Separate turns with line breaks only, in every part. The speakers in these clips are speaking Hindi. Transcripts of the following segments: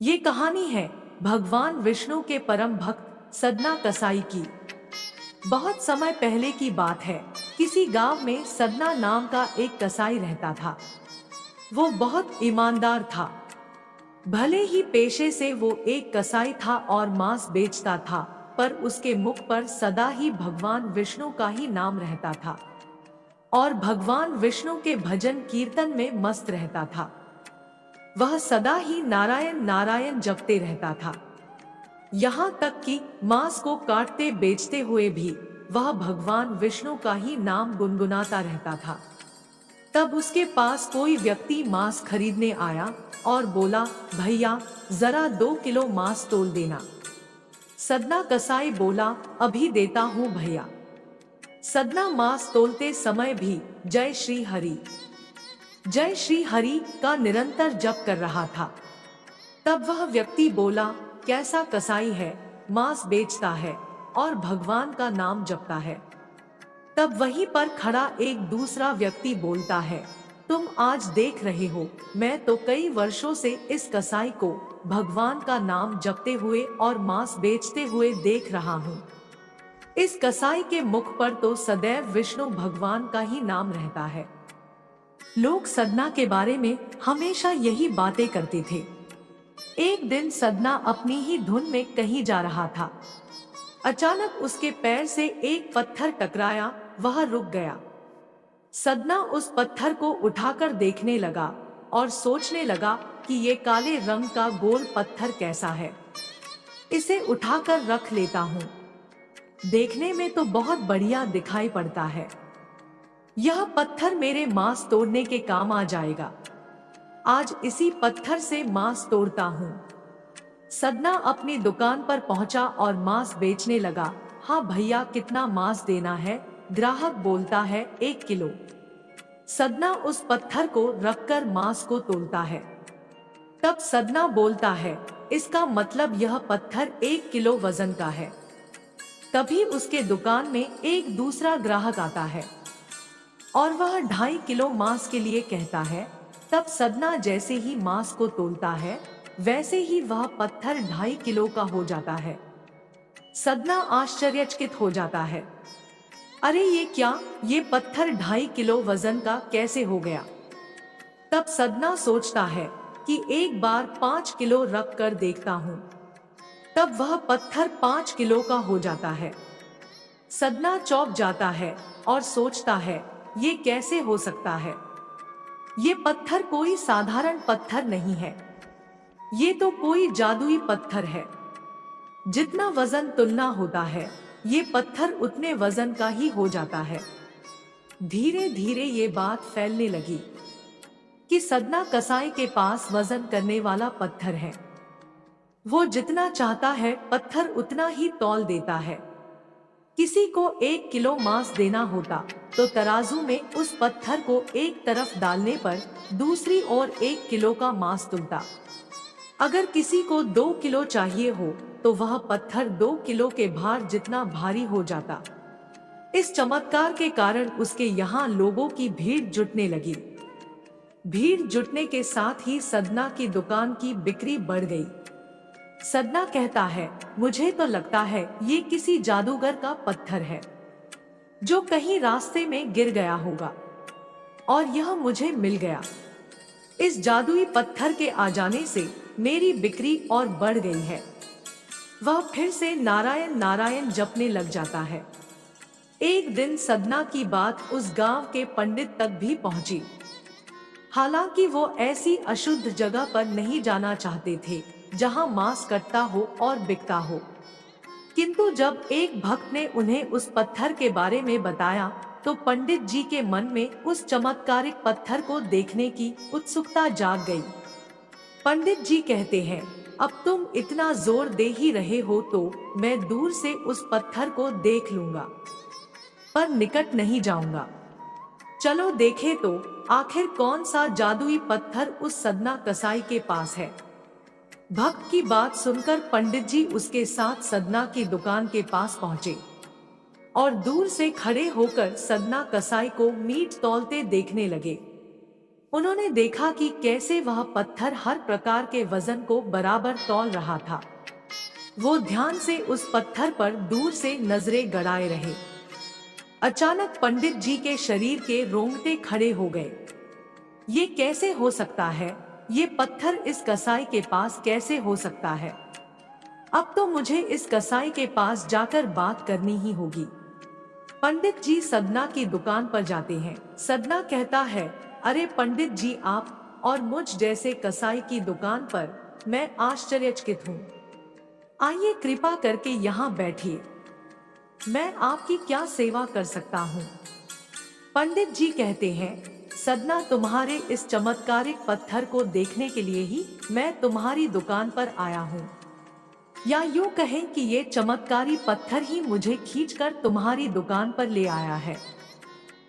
ये कहानी है भगवान विष्णु के परम भक्त सदना कसाई की। बहुत समय पहले की बात है। किसी गांव में सदना नाम का एक कसाई रहता था। वो बहुत ईमानदार था। भले ही पेशे से वो एक कसाई था और मांस बेचता था, पर उसके मुख पर सदा ही भगवान विष्णु का ही नाम रहता था और भगवान विष्णु के भजन कीर्तन में मस्त रहता था। वह सदा ही नारायण नारायण जपते रहता था। यहाँ तक कि मांस को काटते बेचते हुए भी वह भगवान विष्णु का ही नाम गुनगुनाता रहता था। तब उसके पास कोई व्यक्ति मांस खरीदने आया और बोला, भैया जरा 2 किलो मांस तोल देना। सदना कसाई बोला, अभी देता हूँ भैया। सदना मांस तोलते समय भी जय श्री हरि, जय श्री हरि का निरंतर जप कर रहा था। तब वह व्यक्ति बोला, कैसा कसाई है, मांस बेचता है और भगवान का नाम जपता है। तब वहीं पर खड़ा एक दूसरा व्यक्ति बोलता है, तुम आज देख रहे हो, मैं तो कई वर्षों से इस कसाई को भगवान का नाम जपते हुए और मांस बेचते हुए देख रहा हूँ। इस कसाई के मुख पर तो सदैव विष्णु भगवान का ही नाम रहता है। लोग सदना के बारे में हमेशा यही बातें करते थे। एक दिन सदना अपनी ही धुन में कहीं जा रहा था। अचानक उसके पैर से एक पत्थर टकराया, वह रुक गया। सदना उस पत्थर को उठाकर देखने लगा और सोचने लगा कि ये काले रंग का गोल पत्थर कैसा है, इसे उठाकर रख लेता हूँ। देखने में तो बहुत बढ़िया दिखाई पड़ता है। यह पत्थर मेरे मांस तोड़ने के काम आ जाएगा। आज इसी पत्थर से मांस तोड़ता हूँ। सदना अपनी दुकान पर पहुंचा और मांस बेचने लगा। हाँ भैया, कितना मांस देना है? ग्राहक बोलता है, 1 किलो। सदना उस पत्थर को रखकर मांस को तोलता है। तब सदना बोलता है, इसका मतलब यह पत्थर 1 किलो वजन का है। तभी उसके दुकान में एक दूसरा ग्राहक आता है और वह 2.5 किलो मांस के लिए कहता है। तब सदना जैसे ही मांस को तोलता है, वैसे ही वह पत्थर 2.5 किलो का हो जाता है। सदना आश्चर्यचकित हो जाता है, अरे ये क्या, ये पत्थर 2.5 किलो वजन का कैसे हो गया? तब सदना सोचता है कि एक बार 5 किलो रख कर देखता हूँ। तब वह पत्थर 5 किलो का हो जाता है। सदना चौंक जाता है और सोचता है, ये कैसे हो सकता है? ये पत्थर कोई साधारण पत्थर नहीं है, ये तो कोई जादुई पत्थर है। जितना वजन तुलना होता है, ये पत्थर उतने वजन का ही हो जाता है। धीरे धीरे ये बात फैलने लगी कि सदना कसाई के पास वजन करने वाला पत्थर है। वो जितना चाहता है पत्थर उतना ही तौल देता है। किसी को 1 किलो मांस देना होता तो तराजू में उस पत्थर को एक तरफ डालने पर दूसरी ओर 1 किलो का मांस तुलता। अगर किसी को 2 किलो चाहिए हो तो वह पत्थर 2 किलो के भार जितना भारी हो जाता। इस चमत्कार के कारण उसके यहाँ लोगों की भीड़ जुटने लगी। भीड़ जुटने के साथ ही सदना की दुकान की बिक्री बढ़ गई। सदना कहता है, मुझे तो लगता है ये किसी जादूगर का पत्थर है जो कहीं रास्ते में गिर गया होगा और यह मुझे मिल गया। इस जादुई पत्थर के आ जाने से मेरी बिक्री और बढ़ गई है। वह फिर से नारायण नारायण जपने लग जाता है। एक दिन सदना की बात उस गांव के पंडित तक भी पहुंची। हालांकि वो ऐसी अशुद्ध जगह पर नहीं जाना चाहते थे जहां मांस कटता हो और बिकता हो, किंतु जब एक भक्त ने उन्हें उस पत्थर के बारे में बताया तो पंडित जी के मन में उस चमत्कारिक पत्थर को देखने की उत्सुकता जाग गई। पंडित जी कहते हैं, अब तुम इतना जोर दे ही रहे हो तो मैं दूर से उस पत्थर को देख लूंगा, पर निकट नहीं जाऊंगा। चलो देखे तो आखिर कौन सा जादुई पत्थर उस सदना कसाई के पास है। भक्त की बात सुनकर पंडित जी उसके साथ सदना की दुकान के पास पहुंचे और दूर से खड़े होकर सदना कसाई को मीट तौलते देखने लगे। उन्होंने देखा कि कैसे वह पत्थर हर प्रकार के वजन को बराबर तौल रहा था। वो ध्यान से उस पत्थर पर दूर से नजरें गड़ाए रहे। अचानक पंडित जी के शरीर के रोंगटे खड़े हो गए। ये कैसे हो सकता है? ये पत्थर इस कसाई के पास कैसे हो सकता है? अब तो मुझे इस कसाई के पास जाकर बात करनी ही होगी। पंडित जी सदना की दुकान पर जाते हैं। सदना कहता है, अरे पंडित जी, आप और मुझ जैसे कसाई की दुकान पर? मैं आश्चर्यचकित हूँ। आइए कृपा करके यहाँ बैठिए। मैं आपकी क्या सेवा कर सकता हूँ? पंडित जी कहते हैं, सदना, तुम्हारे इस चमत्कारिक पत्थर को देखने के लिए ही मैं तुम्हारी दुकान पर आया हूँ। या यूँ कहें कि ये चमत्कारी पत्थर ही मुझे खींचकर तुम्हारी दुकान पर ले आया है।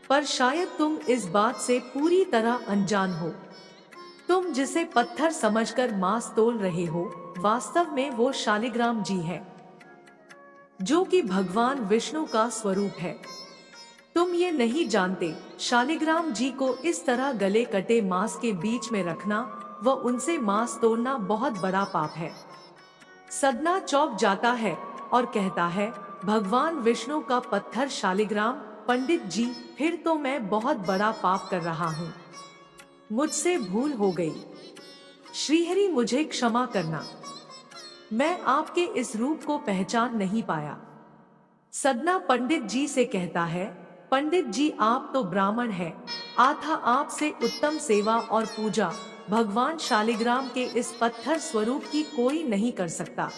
पर शायद तुम इस बात से पूरी तरह अनजान हो। तुम जिसे पत्थर समझकर मांस तोल रहे हो, वास्तव में वो शालिग्राम जी है, जो कि भगवान विष्णु का स्वरूप है। तुम ये नहीं जानते, शालिग्राम जी को इस तरह गले कटे मांस के बीच में रखना व उनसे मांस तोड़ना बहुत बड़ा पाप है। सदना चौंक जाता है और कहता है, भगवान विष्णु का पत्थर शालिग्राम? पंडित जी, फिर तो मैं बहुत बड़ा पाप कर रहा हूँ। मुझसे भूल हो गई। श्रीहरि, मुझे क्षमा करना। मैं आपके इस रूप को पहचान नहीं पाया। सदना पंडित जी से कहता है, पंडित जी, आप तो ब्राह्मण हैं, आथा आपसे उत्तम सेवा और पूजा भगवान शालिग्राम के इस पत्थर स्वरूप की कोई नहीं कर सकता।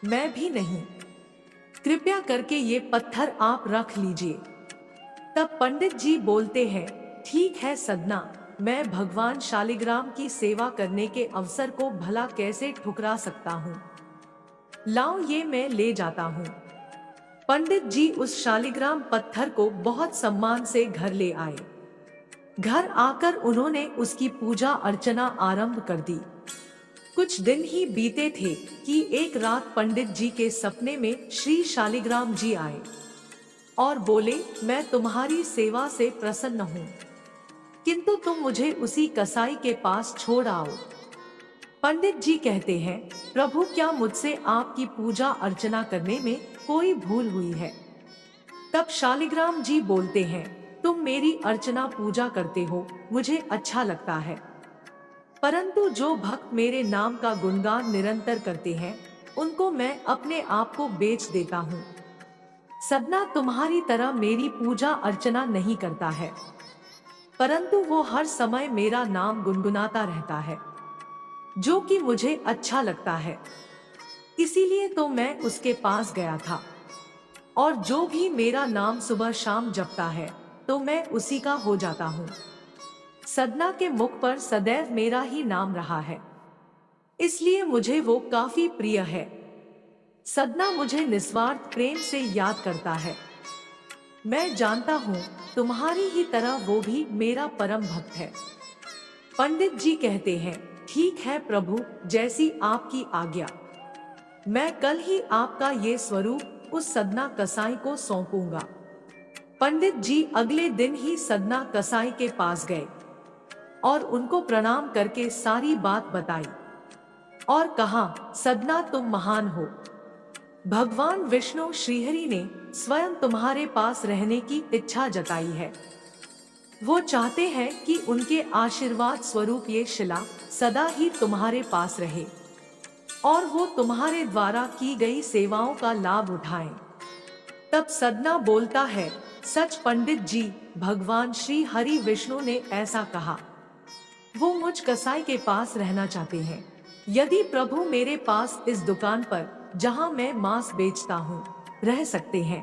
मैं भी नहीं। कृपया करके ये पत्थर आप रख लीजिए। तब पंडित जी बोलते हैं, ठीक है सदना, मैं भगवान शालिग्राम की सेवा करने के अवसर को भला कैसे ठुकरा सकता हूँ। लाओ, ये मैं ले जाता हूँ। पंडित जी उस शालिग्राम पत्थर को बहुत सम्मान से घर ले आए। घर आकर उन्होंने उसकी पूजा अर्चना आरंभ कर दी। कुछ दिन ही बीते थे कि एक रात पंडित जी के सपने में श्री शालिग्राम जी आए और बोले, मैं तुम्हारी सेवा से प्रसन्न हूँ, किंतु तुम मुझे उसी कसाई के पास छोड़ आओ। पंडित जी कहते हैं, प्रभु, क्या मुझसे आपकी पूजा अर्चना करने में कोई भूल हुई है? तब शालिग्राम जी बोलते हैं, तुम मेरी अर्चना पूजा करते हो, मुझे अच्छा लगता है, परंतु जो भक्त मेरे नाम का गुणगान निरंतर करते हैं, उनको मैं अपने आप को बेच देता हूँ। सदना तुम्हारी तरह मेरी पूजा अर्चना नहीं करता है, परंतु वो हर समय मेरा नाम गुनगुनाता रहता है, जो कि मुझे अच्छा लगता है। इसीलिए तो मैं उसके पास गया था, और जो भी मेरा नाम सुबह शाम जपता है, तो मैं उसी का हो जाता हूँ। सदना के मुख पर सदैव मेरा ही नाम रहा है, इसलिए मुझे वो काफी प्रिय है। सदना मुझे निस्वार्थ प्रेम से याद करता है। मैं जानता हूँ तुम्हारी ही तरह वो भी मेरा परम भक्त है। पंडित जी कहते हैं, ठीक है प्रभु, जैसी आपकी आज्ञा। मैं कल ही आपका ये स्वरूप उस सदना कसाई को सौंपूंगा। पंडित जी अगले दिन ही सदना कसाई के पास गए और उनको प्रणाम करके सारी बात बताई और कहा, सदना, तुम महान हो। भगवान विष्णु श्रीहरि ने स्वयं तुम्हारे पास रहने की इच्छा जताई है। वो चाहते हैं कि उनके आशीर्वाद स्वरूप ये शिला सदा ही तुम्हारे पास रहे और वो तुम्हारे द्वारा की गई सेवाओं का लाभ उठाएं। तब सदना बोलता है, सच पंडित जी, भगवान श्री हरि विष्णु ने ऐसा कहा। वो मुझ कसाई के पास रहना चाहते हैं। यदि प्रभु मेरे पास इस दुकान पर, जहां मैं मांस बेचता हूँ, रह सकते हैं,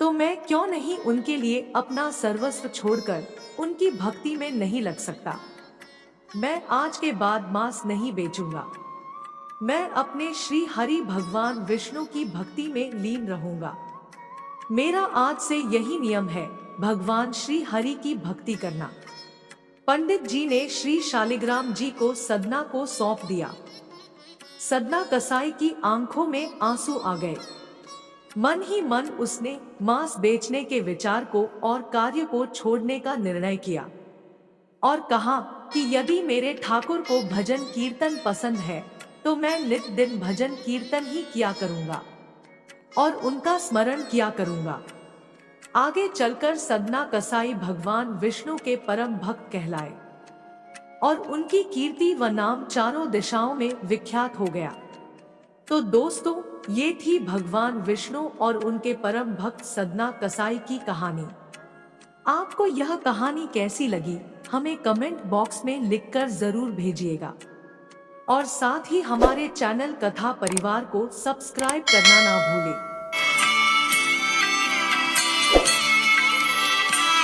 तो मैं क्यों नहीं उनके लिए अपना सर्वस्व छोड़कर उनकी भक्ति में नहीं लग सकता। मैं आज के बाद मांस नहीं बेचूंगा। मैं अपने श्री हरि भगवान विष्णु की भक्ति में लीन रहूंगा। मेरा आज से यही नियम है, भगवान श्री हरि की भक्ति करना। पंडित जी ने श्री शालिग्राम जी को सदना को सौंप दिया। सदना कसाई की आंखों में आंसू आ गए। मन ही मन उसने मांस बेचने के विचार को और कार्य को छोड़ने का निर्णय किया और कहा कि यदि मेरे ठाकुर को भजन कीर्तन पसंद है तो मैं नित दिन भजन कीर्तन ही किया करूंगा और उनका स्मरण किया करूंगा। आगे चलकर सदना कसाई भगवान विष्णु के परम भक्त कहलाए और उनकी कीर्ति व नाम चारों दिशाओं में विख्यात हो गया। तो दोस्तों, ये थी भगवान विष्णु और उनके परम भक्त सदना कसाई की कहानी। आपको यह कहानी कैसी लगी हमें कमेंट बॉक्स में लिखकर जरूर भेजिएगा और साथ ही हमारे चैनल कथा परिवार को सब्सक्राइब करना ना भूलें।